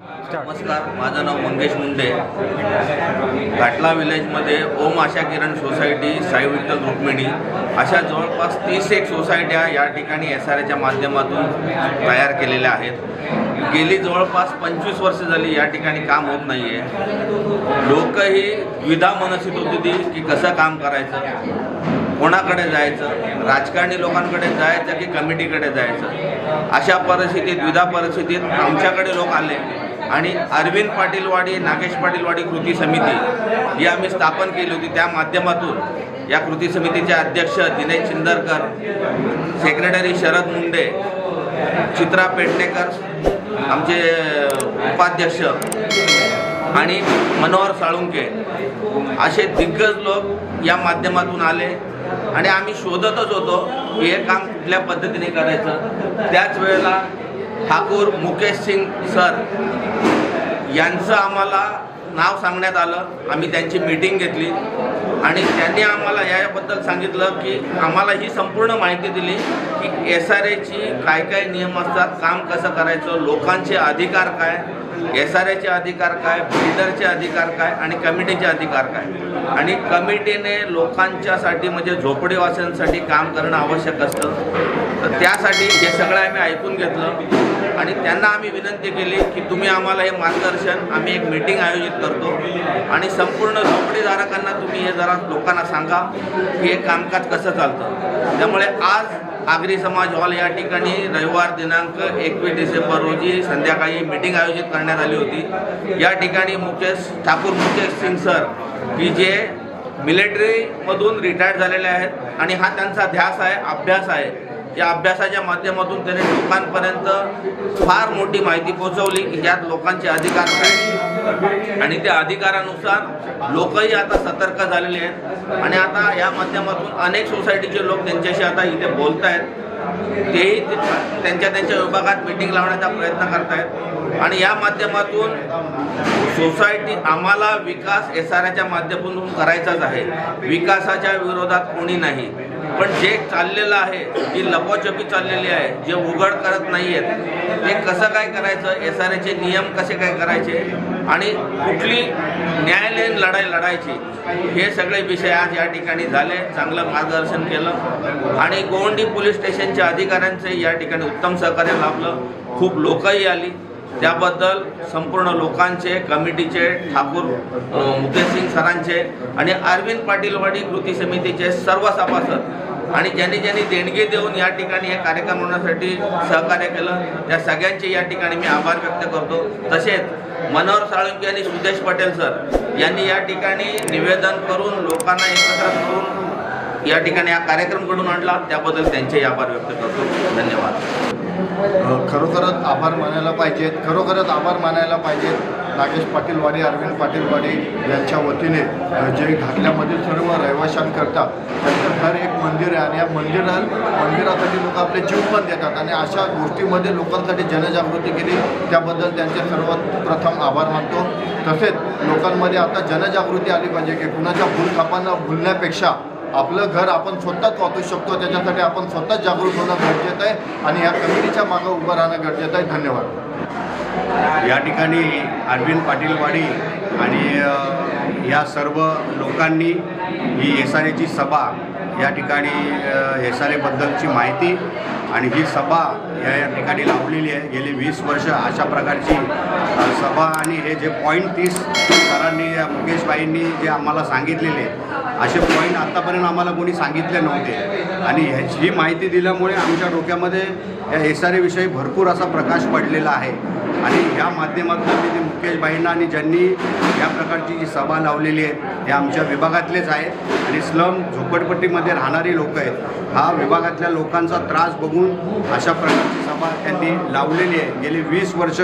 नमस्कार, माझं नाव मंगेश मुंडे. घाटला विलेजमध्ये ओम आशा किरण सोसायटी, साई विठ्ठल रुक्मिणी अशा जवळपास 31 सोसायट्या या ठिकाणी SRAच्या माध्यमातून तयार केलेल्या आहेत. गेली जवळपास 25 वर्ष झाली या ठिकाणी काम होत नाही आहे. लोकही द्विधा मनस्थित होती की कसं काम करायचं, कोणाकडे जायचं, राजकारणी लोकांकडे जायचं की कमिटीकडे जायचं. अशा परिस्थितीत, द्विधा परिस्थितीत आमच्याकडे लोक आले आणि अरविंद पाटीलवाडी, नागेश पाटीलवाडी कृती समिती ही आम्ही स्थापन केली होती. त्या माध्यमातून या कृती समितीचे अध्यक्ष दिनेश चिंदरकर, सेक्रेटरी शरद मुंडे, चित्रा पेडणेकर, आमचे उपाध्यक्ष आणि मनोहर साळुंके असे दिग्गज लोक या माध्यमातून आले आणि आम्ही शोधतच होतो की हे काम कुठल्या पद्धतीने करायचं. त्याच वेळेला ठाकूर मुकेश सिंग सर यांचं आम्हाला नाव सांगण्यात आलं. आम्ही त्यांची मीटिंग घेतली आणि त्यांनी आम्हाला याबद्दल सांगितलं की आम्हाला ही संपूर्ण माहिती दिली की SRAची काय काय नियम असतात, काम कसं करायचं, लोकांचे अधिकार काय, SRAचे अधिकार काय, बिल्डरचे अधिकार काय आणि कमिटीचे अधिकार काय. आणि कमिटीने लोकांच्यासाठी म्हणजे झोपडीवासियांसाठी काम करणं आवश्यक असतं. तर त्यासाठी हे सगळं आम्ही ऐकून घेतलं आणि त्यांना आम्ही विनंती केली की तुम्ही आम्हाला हे मार्गदर्शन, आम्ही एक मीटिंग आयोजित करतो आणि संपूर्ण झोपडीधारकांना तुम्ही हे जरा लोकांना सांगा की हे कामकाज कसं चालतं. त्यामुळे आज आगरी समाज हॉल या ठिकाणी रविवार दिनांक 21 डिसेंबर रोजी संध्याकाळी मीटिंग आयोजित करण्यात आली होती. या ठिकाणी ठाकूर मुकेश सिंग सर की जे मिलिटरीमधून रिटायर्ड झालेले आहेत आणि हा त्यांचा ध्यास आहे, अभ्यास आहे. या अभ्यासाच्या माध्यमातून त्याने लोकांपर्यंत फार मोठी माहिती पोहोचवली की यात लोकांचे अधिकार काय आणि त्या अधिकारानुसार लोकही आता सतर्क झालेले आहेत आणि आता या माध्यमातून अनेक सोसायटीचे लोक त्यांच्याशी आता इथे बोलत आहेत. तेही त्यांच्या विभागात मीटिंग लावण्याचा प्रयत्न करत आहेत आणि या माध्यमातून सोसायटी आम्हाला विकास SRAच्या माध्यमातून करायचाच आहे. विकासाच्या विरोधात कोणी नाही, पण जे चाललेलं आहे, जी लपवाछपी चाललेली आहे, जे उघड करत नाही आहेत ते कसं काय करायचं, SRAचे नियम कसे काय करायचे आणि कुठली न्यायालयीन लढाई लढायची, हे सगळे विषय आज या ठिकाणी झाले. चांगलं मार्गदर्शन केलं आणि गोवंडी पोलीस स्टेशनच्या अधिकाऱ्यांचे या ठिकाणी उत्तम सहकार्य लाभलं. खूप लोकही आली, त्याबद्दल संपूर्ण लोकांचे, कमिटीचे, ठाकूर मुकेश सिंग सरांचे आणि अरविंद पाटीलवाडी कृती समितीचे सर्व सभासद आणि ज्यांनी देणगी देऊन या ठिकाणी हे कार्यक्रम होण्यासाठी सहकार्य केलं त्या सगळ्यांचे या ठिकाणी मी आभार व्यक्त करतो. तसेच मनोहर साळुंके आणि सुदेश पटेल सर यांनी या ठिकाणी निवेदन करून लोकांना एकत्र करून या ठिकाणी हा कार्यक्रम घडून आणला, त्याबद्दल त्यांचे आभार व्यक्त करतो. धन्यवाद. खरोखरच आभार मानायला पाहिजेत नागेश पाटीलवाडी, अरविंद पाटीलवाडी यांच्या वतीने जे घाटल्यामधील सर्व रहिवाशांकरता त्यांचं घर एक मंदिर आहे आणि या मंदिरासाठी लोक आपले जीव पण देतात आणि अशा गोष्टीमध्ये लोकांसाठी जनजागृती केली, त्याबद्दल त्यांचे सर्वप्रथम आभार मानतो. तसेच लोकांमध्ये आता जनजागृती आली पाहिजे की कुणाच्या भूलथापांना भुलण्यापेक्षा आपलं घर आपण स्वतःच वाचू शकतो, त्याच्यासाठी आपण स्वतःच जागरूक होणं गरजेचं आहे आणि या कमिटीच्या मागं उभं राहणं गरजेचं आहे. धन्यवाद. या ठिकाणी अरविंद पाटीलवाडी आणि या सर्व लोकांनी ही SRAची सभा या ठिकाणी SRAबद्दलची माहिती आणि ही सभा या ठिकाणी लावलेली आहे. गेली 20 वर्ष अशा प्रकारची सभा आणि हे जे पॉईंट 30 सरांनी, मुकेशबाईंनी जे आम्हाला सांगितलेले असे पॉईंट आत्तापर्यंत आम्हाला कोणी सांगितले नव्हते आणि ही माहिती दिल्यामुळे आमच्या डोक्यामध्ये या SRAविषयी भरपूर असा प्रकाश पडलेला आहे आणि ह्या माध्यमातून जे मुकेशबाईंना आणि ज्यांनी या प्रकारची जी सभा लावलेली आहे हे आमच्या विभागातलेच आहेत आणि स्लम झोपडपट्टीमध्ये राहणारी लोक आहेत. हा विभागातल्या लोकांचा त्रास बघून अशा प्रकारची सभा त्यांनी लावलेली आहे. गेली 20 वर्ष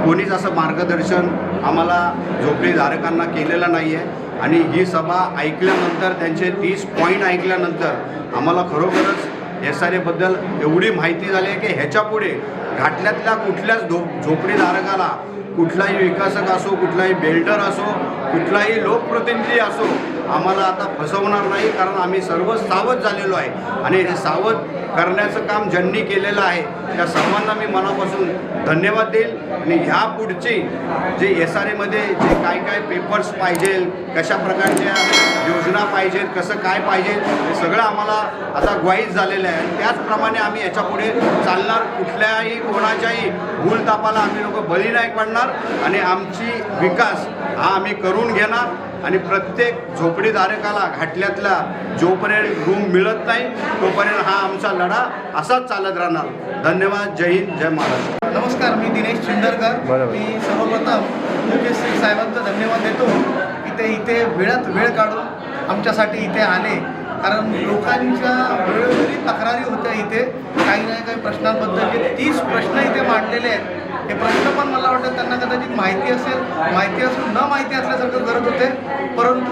कोणीच असं मार्गदर्शन आम्हाला झोपडीधारकांना केलेलं नाही आहे आणि ही सभा ऐकल्यानंतर, त्यांचे 30 पॉईंट ऐकल्यानंतर आम्हाला खरोखरच SRAबद्दल एवढी माहिती झाली आहे की ह्याच्यापुढे घाटल्यातल्या कुठल्याच झोपडीधारकाला, कुठलाही विकासक असो, कुठलाही बिल्डर असो, कुठलाही लोकप्रतिनिधी असो, आम्हाला आता फसवणार नाही, कारण आम्ही सर्व सावध झालेलो आहे आणि हे सावध करण्याचं काम ज्यांनी केलेलं आहे त्या सर्वांना मी मनापासून धन्यवाद देईल. आणि ह्या पुढची जे SRAमध्ये जे काय काय पेपर्स पाहिजे, कशा प्रकारच्या योजना पाहिजेत, कसं काय पाहिजे हे सगळं आम्हाला आता ग्वाहीच झालेलं आहे. आणि त्याचप्रमाणे आम्ही याच्यापुढे चालणार. कुठल्याही कोणाच्याही भूलतापाला आम्ही लोक बळी नाही पडणार आणि आमची विकास हा आम्ही करून घेणार. आणि प्रत्येक झोपडीधारकाला घाटल्यातला जोपर्यंत रूम मिळत नाही तोपर्यंत हा आमचा लढा असाच चालत राहणार. धन्यवाद. जय हिंद, जय महाराष्ट्र. नमस्कार, मी दिनेश चिंदरकर. मी सर्वप्रथम मुकेश सिंग साहेबांचा धन्यवाद देतो की ते इथे वेळात वेळ काढून आमच्यासाठी इथे आले. कारण लोकांच्या वेळोवेळी तक्रारी होत्या इथे काही ना काही प्रश्नांबद्दल. 30 प्रश्न इथे मांडलेले आहेत. हे प्रश्न पण मला वाटतं त्यांना कदाचित माहिती असेल, माहिती असून न माहिती असल्यासारखं करत होते. परंतु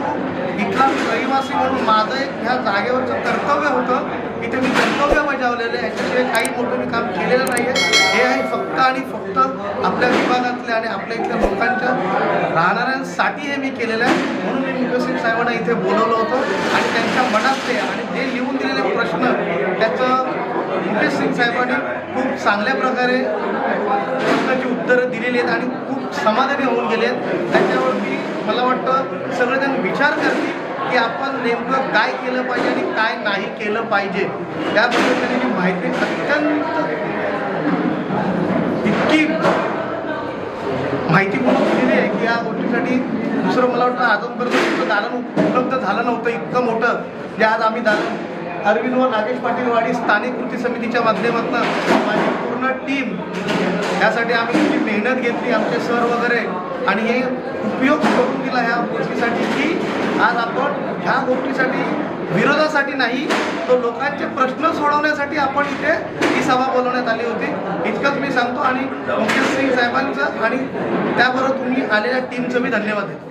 इथला रहिवासी म्हणून माझं एक ह्या जागेवरचं कर्तव्य होतं. इथे मी कर्तव्य बजावलेलं आहे. याच्याशिवाय काही मोठं मी काम केलेलं नाही आहे. हे आहे फक्त आणि फक्त आपल्या विभागातल्या आणि आपल्या इथल्या लोकांच्या राहणाऱ्यांसाठी हे मी केलेलं आहे. म्हणून मी मुकेश सिंग साहेबांना इथे बोलवलं होतं आणि त्यांच्या मनातले आणि जे लिहून दिलेले प्रश्न त्याचं मुकेश सिंग साहेबांनी खूप चांगल्या प्रकारे प्रश्नाची उत्तरं दिलेली आहेत आणि खूप समाधानी होऊन गेले आहेत. त्याच्यावरती मला वाटतं सगळेजण विचार करतील की आपण नेमकं काय केलं पाहिजे आणि काय नाही केलं पाहिजे. त्याबद्दल त्यांनी जी माहिती अत्यंत इतकी माहितीपूर्ण दिलेली आहे की या गोष्टीसाठी दुसरं मला वाटतं अजूनपर्यंत दालन उपलब्ध झालं नव्हतं इतकं मोठं जे आज आम्ही दालन अरविंद व नागेश पाटील वाडी स्थानिक कृती समितीच्या माध्यमातून माझी पूर्ण टीम यासाठी आम्ही किती मेहनत घेतली, आमचे सर वगैरे, आणि हे उपयोग करून दिला ह्या गोष्टीसाठी की आज आपण ह्या गोष्टीसाठी विरोधासाठी नाही तो लोकांचे प्रश्न सोडवण्यासाठी आपण इथे ही सभा बोलवण्यात आली होती. इतकंच मी सांगतो आणि मुकेश सिंग साहेबांचं आणि त्याबरोबर तुम्ही आलेल्या टीमचं मी धन्यवाद देतो.